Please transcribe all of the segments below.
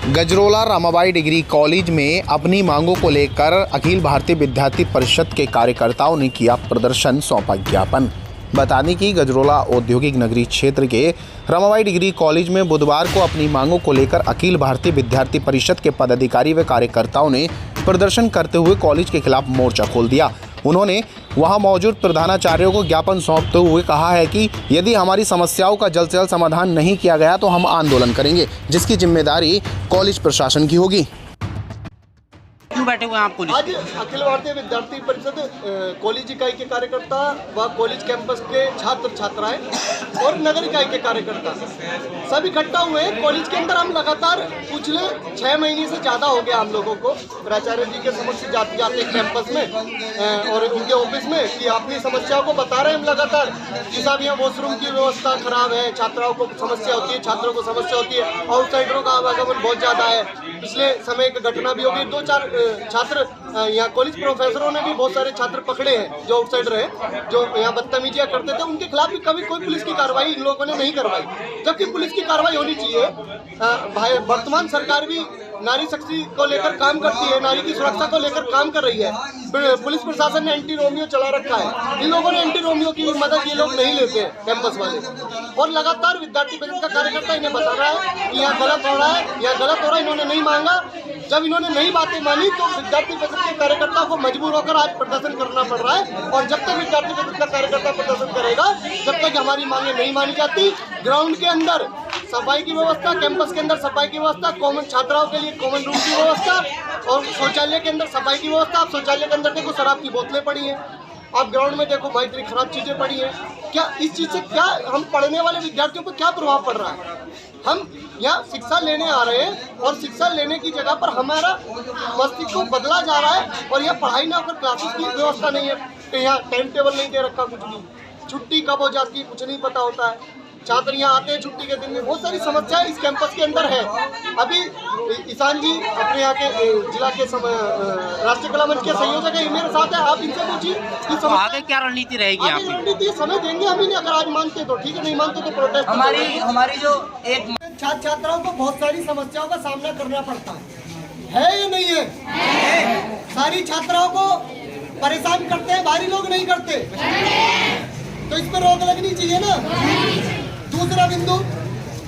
Gajrola Ramabai degree college में अपनी मांगों को लेकर अखिल भारतीय विद्यार्थी परिषद के कार्यकर्ताओं ने किया प्रदर्शन, सौंपा ज्ञापन। बता दें कि गजरोला औद्योगिक नगरी क्षेत्र के रमाबाई डिग्री कॉलेज में बुधवार को अपनी मांगों को लेकर अखिल भारतीय विद्यार्थी परिषद के पदाधिकारी व कार्यकर्ताओं ने प्रदर्शन करते हुए कॉलेज के खिलाफ मोर्चा खोल दिया। उन्होंने वहां मौजूद प्रधानाचार्यों को ज्ञापन सौंपते हुए कहा है कि यदि हमारी समस्याओं का जल्द से जल्द समाधान नहीं किया गया तो हम आंदोलन करेंगे, जिसकी जिम्मेदारी कॉलेज प्रशासन की होगी। क्यों बैठे हुए हैं आप कॉलेज? आज अखिल भारतीय विद्यार्थी परिषद कॉलेज इकाई के कार्यकर्ता व कॉलेज कैंपस के छात्र छात्राएं और नगर इकाई के कार्यकर्ता सब इकट्ठा हुए हैं। कॉलेज के अंदर हम लगातार पिछले 6 महीने से ज़्यादा हो गया हम लोगों को प्राचार्य जी के समक्ष जाते जाते कैंपस में और उनके ऑफिस में कि अपनी समस्याओं को बता रहे हैं हम लगातार कि साहब यहाँ वॉशरूम की व्यवस्था खराब है, छात्राओं को समस्या होती है, छात्रों को समस्या होती है, आउटसाइडरों का आवागमन बहुत ज़्यादा है। पिछले समय एक घटना भी होगी, 2-4 छात्र यहाँ कॉलेज प्रोफेसरों ने भी बहुत सारे छात्र पकड़े हैं जो आउटसाइडर हैं, जो यहाँ बदतमीजियाँ करते थे। उनके खिलाफ भी कभी कोई पुलिस की कार्रवाई इन लोगों ने नहीं करवाई, जबकि पुलिस की कार्रवाई होनी चाहिए। वर्तमान सरकार भी नारी शक्ति को लेकर काम करती है, नारी की सुरक्षा को लेकर काम कर रही है। पुलिस प्रशासन ने एंटी रोमियो चला रखा है, इन लोगों ने एंटी रोमियो की मदद ये लोग नहीं लेते हैं कैंपस वाले। और लगातार विद्यार्थी परिषद का कार्यकर्ता इन्हें बता रहा है कि यहाँ गलत हो रहा है, यहाँ गलत हो रहा है। इन्होंने नहीं मांगा, जब इन्होंने नई बातें मानी तो विद्यार्थी परिषद के कार्यकर्ता को मजबूर होकर आज प्रदर्शन करना पड़ रहा है। और जब तक विद्यार्थी परिषद का कार्यकर्ता प्रदर्शन करेगा, जब तक हमारी मांगे नहीं मानी जाती, ग्राउंड के अंदर सफाई की व्यवस्था, कैंपस के अंदर सफाई की व्यवस्था, कॉमन छात्राओं के लिए कॉमन रूम की व्यवस्था और शौचालय के अंदर सफाई की व्यवस्था। आप शौचालय के अंदर देखो शराब की बोतलें पड़ी हैं, आप ग्राउंड में देखो भाई इतनी खराब चीज़ें पड़ी हैं। क्या इस चीज़ से क्या हम पढ़ने वाले विद्यार्थियों पर क्या प्रभाव पड़ रहा है? हम यहाँ शिक्षा लेने आ रहे हैं और शिक्षा लेने की जगह पर हमारा मस्तिष्क को बदला जा रहा है और यह पढ़ाई ना होकर क्लासेस की व्यवस्था नहीं है, यहाँ टाइम टेबल नहीं दे रखा, कुछ नहीं, छुट्टी कब हो जाती है कुछ नहीं पता होता है। छात्र यहाँ आते हैं छुट्टी के दिन में, बहुत सारी समस्याएं इस कैंपस के अंदर है। अभी ईशान जी अपने यहाँ के जिला के राष्ट्रीय कला मंच के संयोजक है, मेरे साथ है, आप इनसे पूछिए कि आगे क्या रणनीति रहेगी? आगे रणनीति समय देंगे हम इन्हें, अगर आज मानते तो ठीक है, नहीं मानते तो प्रोटेस्ट। हमारी जो एक छात्र छात्राओं को बहुत सारी समस्याओं का सामना करना पड़ता है या नहीं है? सारी छात्राओं को परेशान करते हैं, बाहरी लोग नहीं करते, तो इस पर रोक लगनी चाहिए ना। दूसरा बिंदु,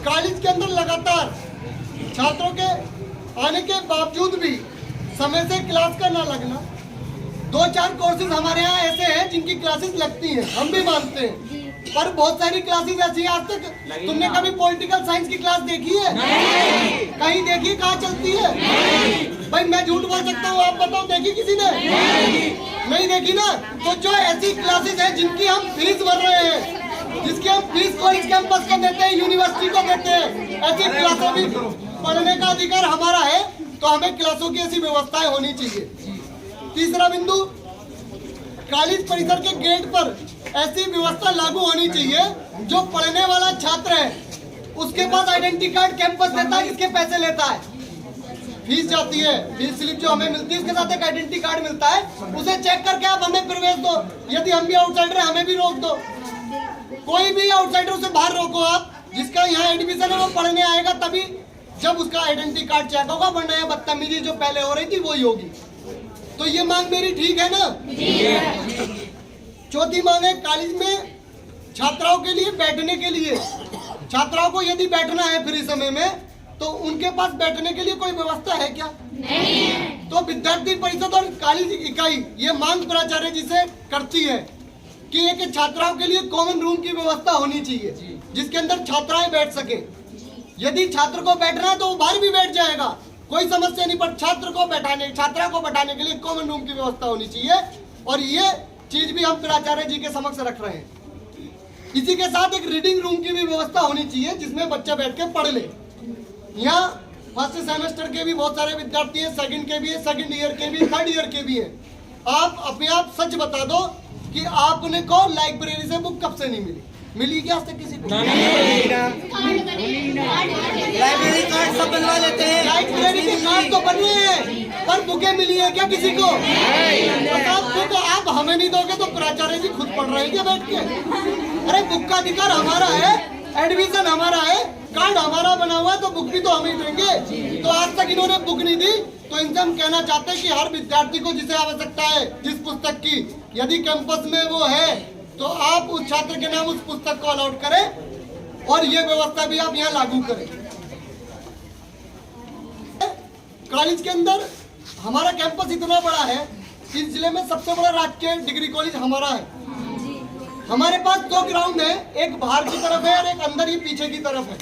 कॉलेज के अंदर लगातार छात्रों के आने के बावजूद भी समय से क्लास का ना लगना। 2-4 कोर्सेज हमारे यहाँ ऐसे हैं जिनकी क्लासेस लगती हैं, हम भी मानते हैं, पर बहुत सारी क्लासेस ऐसी हैं। आज तक तुमने कभी पॉलिटिकल साइंस की क्लास देखी है? नहीं। कहीं देखी? कहाँ चलती है? नहीं। भाई मैं झूठ बोल सकता हूँ, आप बताओ देखी किसी ने? नहीं देखी ना। तो जो ऐसी क्लासेस हैं जिनकी हम फीस भर रहे हैं, जिसकी हम फीस कॉलेज कैंपस को देते हैं, यूनिवर्सिटी को देते हैं, ऐसी क्लासों में पढ़ने का अधिकार हमारा है, तो हमें क्लासों की ऐसी व्यवस्थाएं होनी चाहिए। तीसरा बिंदु, कॉलेज परिसर के गेट पर ऐसी व्यवस्था लागू होनी चाहिए, जो पढ़ने वाला छात्र है उसके पास आइडेंटिटी कार्ड कैंपस देता है, इसके पैसे लेता है, फीस जाती है, फीस स्लिप जो हमें मिलती है उसके साथ एक आइडेंटिटी कार्ड मिलता है, उसे चेक करके आप हमें प्रवेश दो। यदि हम भी आउटसाइडर हैं हमें भी रोक दो, कोई भी आउटसाइडर से बाहर रोको आप, जिसका यहाँ एडमिशन है वो पढ़ने आएगा तभी जब उसका आइडेंटिटी कार्ड चेक होगा, वरना यह बदतमीजी जो पहले हो रही थी वही होगी। तो ये मांग मेरी ठीक है ना? चौथी मांग है, कॉलेज में छात्राओं के लिए बैठने के लिए, छात्राओं को यदि बैठना है फ्री समय में तो उनके पास बैठने के लिए कोई व्यवस्था है क्या? नहीं। तो विद्यार्थी परिषद और कॉलेज इकाई ये मांग प्राचार्य जी से करती है कि एक छात्राओं के लिए कॉमन रूम की व्यवस्था होनी चाहिए, जिसके अंदर छात्राएं बैठ सके। यदि छात्र को बैठना है तो वो बाहर भी बैठ जाएगा, कोई समस्या नहीं, पर छात्रा को बैठाने के लिए कॉमन रूम की व्यवस्था होनी चाहिए। और ये चीज भी हम प्राचार्य जी के समक्ष रख रहे हैं। इसी के साथ एक रीडिंग रूम की भी व्यवस्था होनी चाहिए, जिसमें बच्चा बैठ के पढ़ ले। यहाँ फर्स्ट सेमेस्टर के भी बहुत सारे विद्यार्थी हैं, सेकंड के भी है, सेकंड ईयर के भी, थर्ड ईयर के भी हैं। आप अपने आप सच बता दो कि आपने को लाइब्रेरी से बुक कब से नहीं मिली? मिली क्या आज तक किसी को? लाइब्रेरी कार्ड सब बनवा लेते हैं, लाइब्रेरी के कार्ड तो बने हैं, पर बुकें मिली है क्या किसी को? तो आप हमें नहीं दोगे तो प्राचार्य जी खुद पढ़ रहे हैं क्या बैठ के? अरे बुक का अधिकार हमारा है, एडमिशन हमारा है, कार्ड हमारा बना हुआ है, तो बुक भी तो हम ही देंगे। तो आज तक इन्होंने बुक नहीं दी, तो इनसे हम कहना चाहते हैं कि हर विद्यार्थी को जिसे आवश्यकता है जिस पुस्तक की, यदि कैंपस में वो है तो आप उस छात्र के नाम उस पुस्तक को अलॉट करें और ये व्यवस्था भी आप यहाँ लागू करें। कॉलेज के अंदर हमारा कैंपस इतना बड़ा है, इस जिले में सबसे बड़ा राजकीय डिग्री कॉलेज हमारा है। हमारे पास 2 ग्राउंड है, एक बाहर की तरफ है और एक अंदर ही पीछे की तरफ है।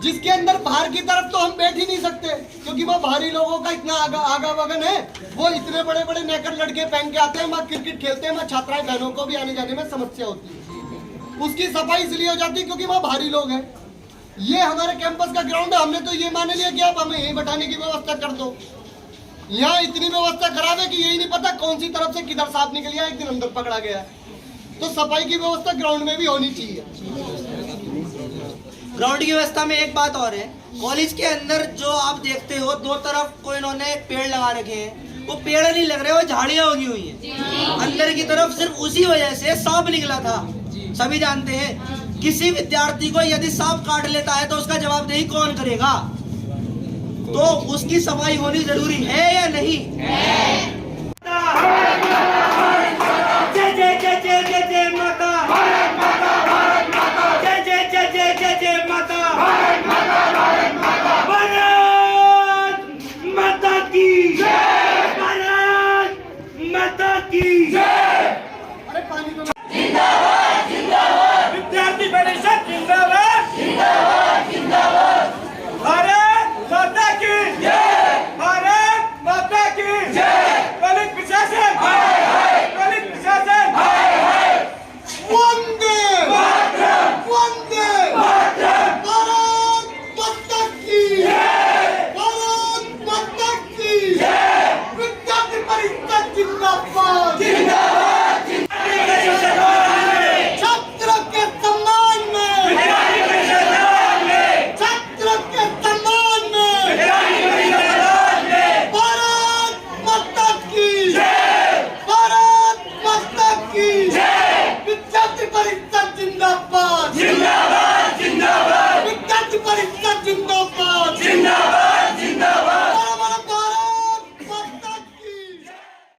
जिसके अंदर बाहर की तरफ तो हम बैठ ही नहीं सकते, क्योंकि वहाँ बाहरी लोगों का इतना आगावगन है, वो इतने बड़े बड़े नेकर लड़के पहन के आते हैं, वहाँ क्रिकेट खेलते हैं, वहाँ छात्राएं बहनों को भी आने जाने में समस्या होती है। उसकी सफाई इसलिए हो जाती है क्योंकि वहाँ भारी लोग हैं। ये हमारे कैंपस का ग्राउंड है, हमने तो ये मान लिया कि आप हमें यहीं बैठाने की व्यवस्था कर दो। यहाँ इतनी व्यवस्था खराब है कि यही नहीं पता कौन सी तरफ से किधर सांप निकल गया, एक दिन अंदर पकड़ा गया है। तो सफाई की व्यवस्था ग्राउंड में भी होनी चाहिए। ग्राउंड की व्यवस्था में एक बात और है, कॉलेज के अंदर जो आप देखते हो 2 तरफ को इन्होंने पेड़ लगा रखे हैं, वो पेड़ नहीं लग रहे, वो झाड़ियां उगी हुई हैं। अंदर की तरफ सिर्फ उसी वजह से सांप निकला था। सभी जानते हैं किसी विद्यार्थी को यदि सांप काट लेता है तो उसका जवाबदेही कौन करेगा? तो उसकी सफाई होनी जरूरी है या नहीं?